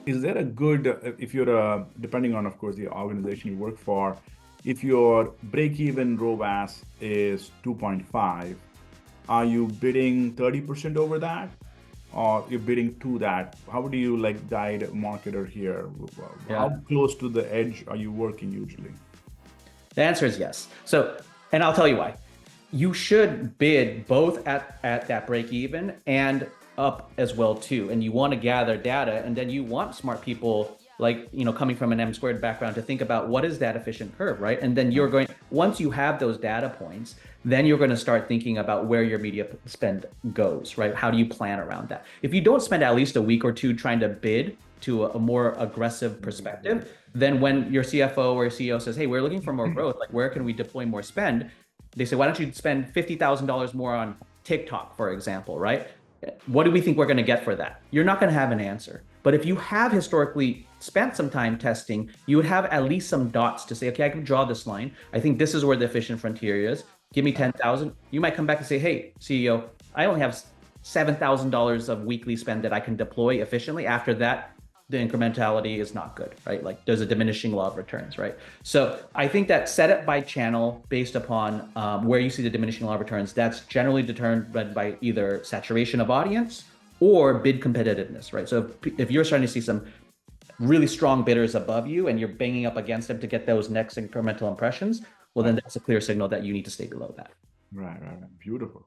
is there a good, if you're depending on, of course, the organization you work for, if your break-even ROAS is 2.5, are you bidding 30% over that? Or you're bidding to that? How do you like guide a marketer here? Yeah. How close to the edge are you working usually? The answer is yes. So, and I'll tell you why. You should bid both at that break even and up as well too. And you want to gather data, and then you want smart people like coming from an M squared background to think about what is that efficient curve, right? And then you're going once you have those data points, then you're going to start thinking about where your media spend goes, right? How do you plan around that? If you don't spend at least a week or two trying to bid to a more aggressive perspective, then when your CFO or CEO says, "Hey, we're looking for more growth, like where can we deploy more spend?" They say, "Why don't you spend $50,000 more on TikTok, for example, right? What do we think we're going to get for that?" You're not going to have an answer. But if you have historically spent some time testing, you would have at least some dots to say, "Okay, I can draw this line. I think this is where the efficient frontier is. Give me 10,000." You might come back and say, "Hey, CEO, I only have $7,000 of weekly spend that I can deploy efficiently. After that, the incrementality is not good," right? Like there's a diminishing law of returns, right? So I think that set it by channel based upon where you see the diminishing law of returns, that's generally determined by either saturation of audience or bid competitiveness, right? So if you're starting to see some really strong bidders above you and you're banging up against them to get those next incremental impressions, well, then Right, that's a clear signal that you need to stay below that. right, right, right. Beautiful.